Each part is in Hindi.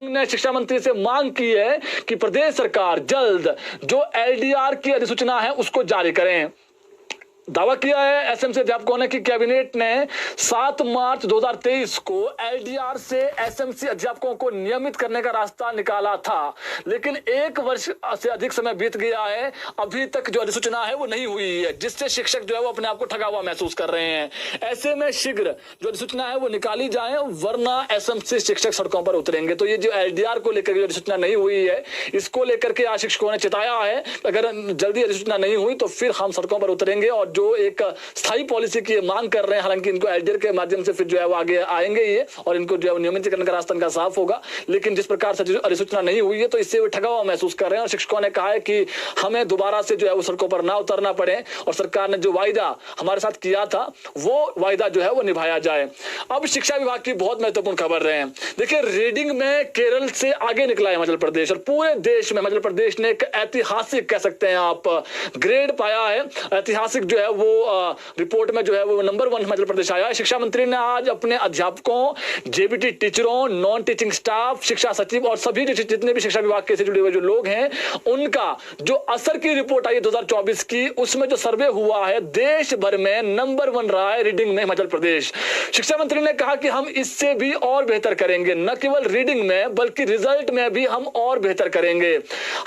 ने शिक्षा मंत्री से मांग की है कि प्रदेश सरकार जल्द जो एलडीआर की अधिसूचना है उसको जारी करें। दावा किया है एसएमसी अध्यापकों ने कि कैबिनेट ने 7 मार्च 2023 को एलडीआर से एसएमसी अध्यापकों को नियमित करने का रास्ता निकाला था, लेकिन 1 वर्ष से अधिक समय बीत गया है, अभी तक जो अधिसूचना है वो नहीं हुई है, जिससे शिक्षक जो है वो अपने आप को ठगा हुआ महसूस कर रहे हैं। ऐसे में शीघ्र जो अधिसूचना है वो निकाली जाए, वरना एसएमसी शिक्षक सड़कों पर उतरेंगे। तो ये जो एलडीआर को लेकर जो अधिसूचना नहीं हुई है, इसको लेकर के आज शिक्षकों ने चेताया है, अगर जल्दी अधिसूचना नहीं हुई तो फिर हम सड़कों पर उतरेंगे और जो एक स्थायी पॉलिसी की मांग कर रहे हैं, हालांकि इनको एलडीआर के माध्यम से फिर जो है वो आगे आएंगे ये, और इनको जो है नियमित करने का रास्ता इनका साफ होगा। लेकिन जिस प्रकार से अधिसूचना नहीं हुई है तो इससे वो ठगा हुआ महसूस कर रहे हैं, और शिक्षकों ने कहा है कि हमें दोबारा से जो है वो सड़कों पर ना उतरना पड़े और सरकार ने जो वायदा हमारे साथ किया था वो वायदा जो है वो निभाया जाए। अब शिक्षा विभाग की बहुत महत्वपूर्ण खबर रहे हैं। देखिए, रीडिंग में केरल से आगे निकला है मध्य प्रदेश, और पूरे देश में मध्य प्रदेश ने एक ऐतिहासिक कह सकते हैं आप ग्रेड पाया है। ऐतिहासिक जो है वो रिपोर्ट में जो है वो नंबर 1 मध्य प्रदेश आया है। शिक्षा मंत्री ने आज अपने अध्यापकों, जेबीटी टीचरों, नॉन टीचिंग स्टाफ, शिक्षा सचिव और सभी जितने भी शिक्षा विभाग के से जुड़े हुए जो लोग हैं, उनका जो असर की रिपोर्ट आई है 2024 की, उसमें जो सर्वे हुआ है देश भर में नंबर 1 रहा है रीडिंग में मध्य प्रदेश। शिक्षा मंत्री ने कहा कि हम इससे भी और बेहतर करेंगे, न केवल रीडिंग में बल्कि रिजल्ट में भी हम और बेहतर करेंगे।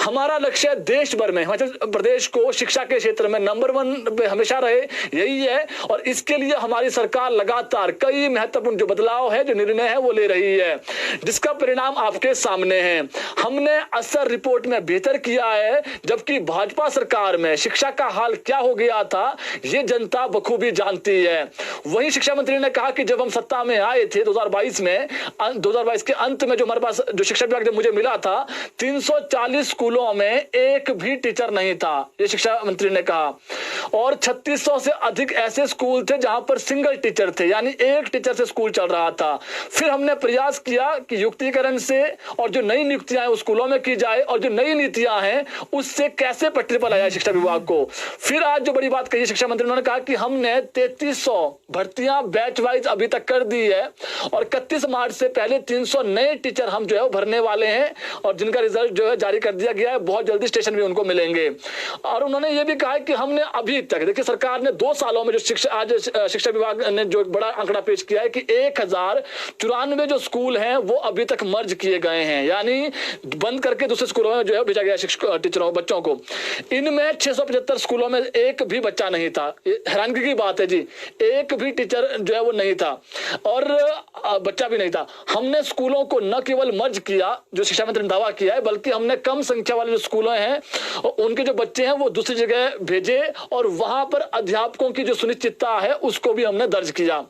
हमारा लक्ष्य देश भर में मध्य प्रदेश को शिक्षा के क्षेत्र में नंबर 1 पे हमेशा रहे, यही है, और इसके लिए हमारी सरकार लगातार कई महत्वपूर्ण जो बदलाव है, जो निर्णय है वो ले रही है, जिसका परिणाम आपके सामने है। हमने असर रिपोर्ट में बेहतर किया है, जबकि भाजपा सरकार में शिक्षा का हाल क्या हो गया था ये जनता बखूबी जानती है। वहीं शिक्षा मंत्री ने कहा कि जब हम सत्ता में आए थे 2022 के अंत में जो हमारे पास जो शिक्षा विभाग जब मुझे मिला था, 340 स्कूलों में एक भी टीचर नहीं था, ये शिक्षा मंत्री ने कहा, और 3600 से अधिक ऐसे स्कूल थे जहां पर सिंगल टीचर थे, यानी एक टीचर से स्कूल चल रहा था। फिर हमने प्रयास किया कि युक्तिकरण से और जो नई नियुक्तियां हैं उस स्कूलों में की जाए, और जो नई नीतियां हैं उससे कैसे पटरी पर लाया शिक्षा विभाग को। फिर आज जो बड़ी बात कही शिक्षा मंत्री, उन्होंने कहा कि हमने 3300 भर्तियां बैच वाइज अभी तक कर दी है, और 31 मार्च से पहले 300 नए टीचर हम जो है भरने वाले हैं, और जिनका रिजल्ट जो है जारी कर दिया गया है, बहुत जल्दी स्टेशन भी उनको मिलेंगे। और उन्होंने ये भी कहा कि हमने अभी तक, देखिए सरकार ने 2 सालों में जो शिक्षा विभाग ने जो एक बड़ा आंकड़ा पेश किया है कि 1094 जो स्कूल हैं वो अभी तक मर्ज किए गए हैं, यानी बंद करके दूसरे स्कूलों में जो है भेजा गया टीचरों बच्चों को। इनमें 675 स्कूलों में एक भी बच्चा नहीं था, ये हैरानगी की बात है जी, एक भी टीचर जो है वो नहीं था और बच्चा भी नहीं था। हमने स्कूलों को न केवल मर्ज किया जो शिक्षा मंत्री ने दावा किया है, बल्कि हमने कम संख्या वाले जो स्कूलों हैं उनके जो बच्चे हैं वो दूसरी जगह भेजे, और वहां पर अध्यापकों की जो सुनिश्चितता है उसको भी हमने दर्ज किया।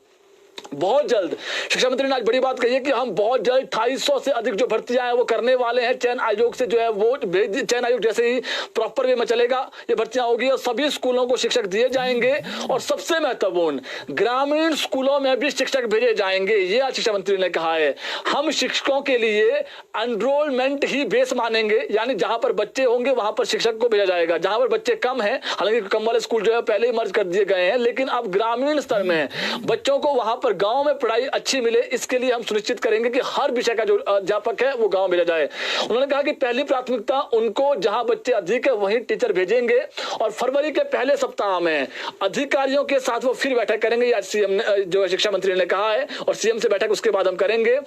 बहुत जल्द शिक्षा मंत्री ने आज बड़ी बात कही है कि हम बहुत जल्द 250 से अधिक जो भर्तियां हैं वो करने वाले हैं। चयन आयोग से जो है वो चयन आयोग जैसे ही प्रॉपर वे में चलेगा ये भर्तियां होगी, और सभी स्कूलों को शिक्षक दिए जाएंगे, और सबसे महत्वपूर्ण ग्रामीण स्कूलों में भी शिक्षक भेजे जाएंगे, ये आज शिक्षा मंत्री ने कहा है। हम शिक्षकों के लिए एनरोलमेंट ही बेस मानेंगे, यानी जहां पर बच्चे होंगे वहां पर शिक्षक को भेजा जाएगा, जहां पर बच्चे कम है, हालांकि कम वाले स्कूल जो है पहले ही मर्ज कर दिए गए हैं, लेकिन अब ग्रामीण स्तर में बच्चों को वहां पर गांव में पढ़ाई अच्छी मिले, इसके लिए हम सुनिश्चित करेंगे कि हर विषय का जो अध्यापक है वो गांव भेजा जाए। उन्होंने कहा कि पहली प्राथमिकता उनको जहां बच्चे अधिक है वहीं टीचर भेजेंगे, और फरवरी के पहले सप्ताह में अधिकारियों के साथ वो फिर बैठक करेंगे, आज सीएम ने जो शिक्षा मंत्री ने कहा है, और सीएम से बैठक उसके बाद हम करेंगे।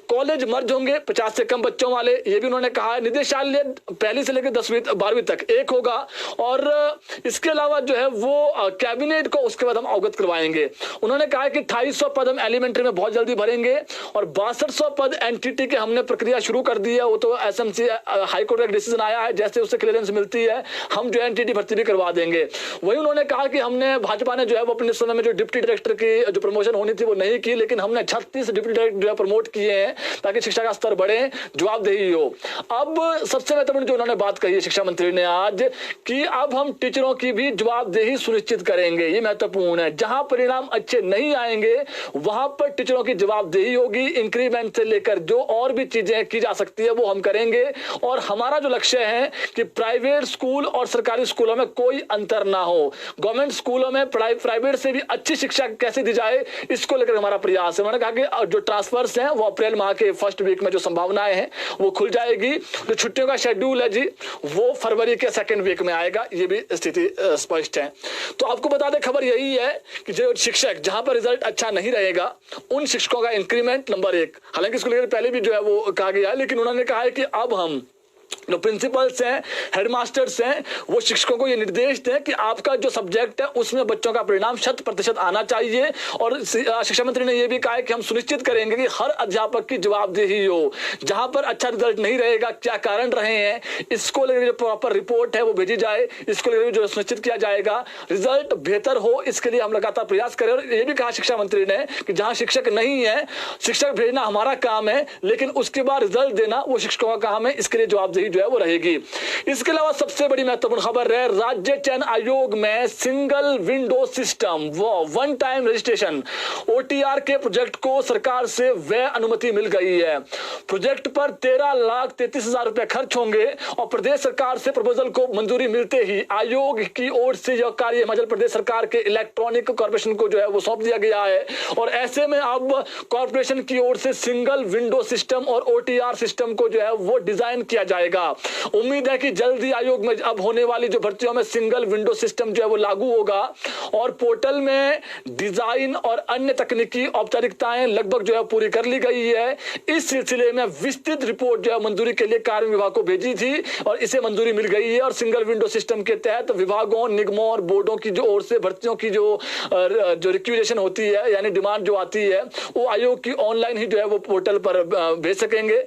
कॉलेज मर्ज होंगे 50 से कम बच्चों वाले, ये भी उन्होंने कहा है। निदेशालय पहली से लेकर 10वीं 12वीं तक एक होगा, और इसके अलावा जो है वो कैबिनेट को उसके बाद हम अवगत करवाएंगे। उन्होंने कहा कि 250 पद हम एलिमेंट्री में बहुत जल्दी भरेंगे, और 6200 पद एनटीटी के हमने प्रक्रिया शुरू कर दी है। वो तो एसएमसी हाईकोर्ट का डिसीजन आया है, जैसे उससे क्लियरेंस मिलती है हम जो एनटीटी भर्ती भी करवा देंगे। वही उन्होंने कहा कि हमने भाजपा ने जो है वो अपने समय में जो डिप्टी डायरेक्टर की जो प्रमोशन होनी थी वो नहीं की, लेकिन हमने 36 डिप्टी डायरेक्टर प्रमोट किए हैं ताकि शिक्षा का स्तर बढ़े, जवाबदेही हो। अब सबसे महत्वपूर्ण जो उन्होंने बात कही है शिक्षा मंत्री ने आज, कि अब हम टीचरों की भी जवाबदेही सुनिश्चित करेंगे, ये महत्वपूर्ण है। जहां परिणाम अच्छे नहीं आएंगे वहां पर टीचरों की जवाबदेही होगी। इंक्रीमेंट से लेकर जो और भी चीजें की जा सकती है वो हम करेंगे। और हमारा जो लक्ष्य है कि प्राइवेट स्कूल और सरकारी स्कूलों में कोई अंतर ना हो, गवर्नमेंट स्कूलों में प्राइवेट से भी अच्छी शिक्षा कैसे दी जाए, इसको लेकर हमारा प्रयास है। मैंने कहा कि जो ट्रांसफर्स हैं वो अप्रैल माह के फर्स्ट वीक में जो संभावनाएं हैं वो खुल जाएगी। जो छुट्टियों का शेड्यूल है जी वो फरवरी के सेकेंड वीक में आएगा, ये भी स्थिति स्पष्ट है। तो आपको बता दें, खबर यही है कि जो शिक्षक जहां पर रिजल्ट अच्छा नहीं रहेगा उन शिक्षकों का इंक्रीमेंट नंबर 1, हालांकि इसको लेकर पहले भी जो है वो कहा गया है, लेकिन उन्होंने कहा है कि अब हम जो प्रिंसिपल्स हैं, हेडमास्टर्स हैं, वो शिक्षकों को ये निर्देश दें कि आपका जो सब्जेक्ट है उसमें बच्चों का परिणाम 100% आना चाहिए। और शिक्षा मंत्री ने यह भी कहा है कि हम सुनिश्चित करेंगे कि हर अध्यापक की जवाबदेही हो। जहां पर अच्छा रिजल्ट नहीं रहेगा, क्या कारण रहे हैं, इसको लेकर जो प्रॉपर रिपोर्ट है वो भेजी जाए, इसको लेकर जो सुनिश्चित किया जाएगा रिजल्ट बेहतर हो, इसके लिए हम लगातार प्रयास करें। और ये भी कहा शिक्षा मंत्री ने कि जहां शिक्षक नहीं है, शिक्षक भेजना हमारा काम है, लेकिन उसके बाद रिजल्ट देना वो शिक्षकों का काम है, इसके लिए जवाबदेही जो है वो रहेगी। इसके अलावा सबसे बड़ी महत्वपूर्ण खबर है, राज्य चयन आयोग में सिंगल विंडो सिस्टम वो वन टाइम रजिस्ट्रेशन ओटीआर के प्रोजेक्ट को सरकार से व्यय अनुमति मिल गई है। प्रोजेक्ट पर 13,33,000 रुपए खर्च होंगे और प्रदेश सरकार से प्रपोजल को मंजूरी मिलते ही आयोग की ओर से यह कार्य हिमाचल प्रदेश सरकार के इलेक्ट्रॉनिक कॉर्पोरेशन को जो है वो सौंप दिया गया है। और ऐसे में अब कॉर्पोरेशन की ओर से सिंगल विंडो सिस्टम और ओटीआर सिस्टम को जो है वो डिजाइन किया जाएगा। उम्मीद है कि जल्दी आयोग में अब होने वाली जो भर्तियों में सिंगल विंडो सिस्टम जो है वो लागू होगा और पोर्टल में डिजाइन और अन्य तकनीकी औपचारिकताएं लगभग जो है पूरी कर ली गई है। इस सिलसिले में विस्तृत रिपोर्ट जो है मंजूरी के लिए कार्य विभाग को भेजी थी और इसे मंजूरी मिल गई है। और सिंगल विंडो सिस्टम के तहत विभागों, निगमों और बोर्डों की जो ओर से भर्तियों की जो रिक्वेजिशन होती है, यानी डिमांड जो आती है, वो आयोग की ऑनलाइन ही जो है वो पोर्टल पर भेज सकेंगे।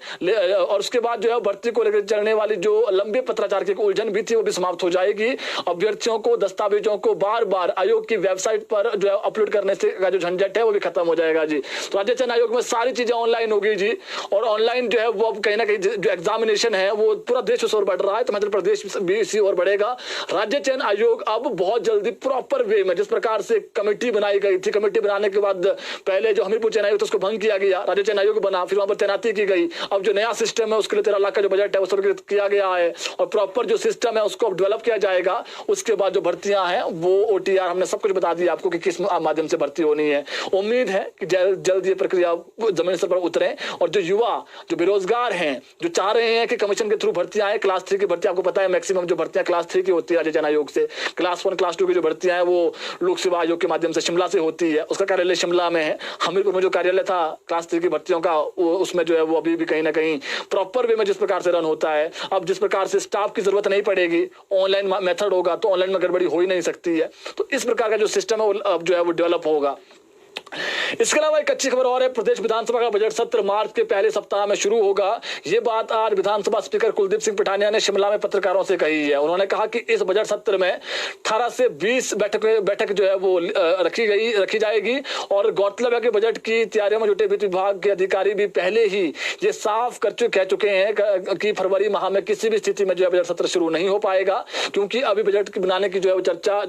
और उसके बाद जो है भर्ती को लेकर चलने वाली जो लंबे पत्राचार की उलझन भी थी वो भी समाप्त हो जाएगी। अभ्यर्थियों को दस्तावेजों को बार बार आयोग की वेबसाइट पर जो है अपलोड करने से का जो झंझट है वो भी खत्म हो जाएगा जी। तो राज्य चयन आयोग में सारी चीजें ऑनलाइन होगी जी। और ऑनलाइन जो है वो अब कहीं ना कहीं जो एग्जामिनेशन है वो पूरा देश उस ओर बढ़ रहा है, तो मध्य प्रदेश भी इसी ओर बढ़ेगा। राज्य चयन आयोग अब बहुत जल्दी प्रॉपर वे में, जिस प्रकार से कमेटी बनाई गई थी, कमेटी बनाने के बाद पहले जो हमीरपुर चयन आयोग था उसको भंग किया गया, राज्य चयन आयोग बना, फिर वहां पर तैनाती की गई। अब जो नया सिस्टम है उसके लिए 13 लाख का जो बजट है वो स्वीकृत किया गया है और प्रॉपर जो सिस्टम है उसको डेवलप किया जाएगा। उसके बाद जो भर्तियां हैं वो ओटीआर, हमने सब कुछ बता दिया आपको कि किस माध्यम से भर्ती होनी है। उम्मीद है कि जल्द ये प्रक्रिया जमीन स्तर पर उतरे और जो युवा, जो बेरोजगार हैं, जो चाह रहे हैं कि कमीशन के थ्रू भर्तियां आए, क्लास 3 की भर्ती आपको पता है मैक्सिमम जो भर्तियां क्लास 3 की होती है राज्य चयन आयोग से, क्लास 1 क्लास 2 की जो भर्तियां हैं वो लोक सेवा आयोग के माध्यम से शिमला से होती है, उसका कार्यालय शिमला में है। हमीरपुर में जो कार्यालय था क्लास 3 की भर्तियों का उसमें जो है वो अभी भी कहीं ना कहीं प्रॉपर वे में जिस प्रकार से रन होता है, अब जिस प्रकार से स्टाफ की जरूरत नहीं पड़ेगी, ऑनलाइन मेथड होगा तो ऑनलाइन में गड़बड़ी हो ही नहीं सकती है। तो इस प्रकार का जो सिस्टम है वो अब जो है वो डेवलप होगा। इसके अलावा एक अच्छी खबर और है, प्रदेश विधानसभा का बजट सत्र मार्च के पहले सप्ताह में शुरू होगा। ये बात आज विधानसभा स्पीकर कुलदीप सिंह पठानिया ने शिमला में पत्रकारों से कही है। उन्होंने कहा कि इस बजट सत्र में 18 से 20 बैठक जो है वो रखी जाएगी और गौरतलब है कि बजट की तैयारियों में जुटे वित्त विभाग के अधिकारी भी पहले ही ये साफ कह चुके हैं कि फरवरी माह में किसी भी स्थिति में जो है बजट सत्र शुरू नहीं हो पाएगा, क्योंकि अभी बजट बनाने की जो है वो चर्चा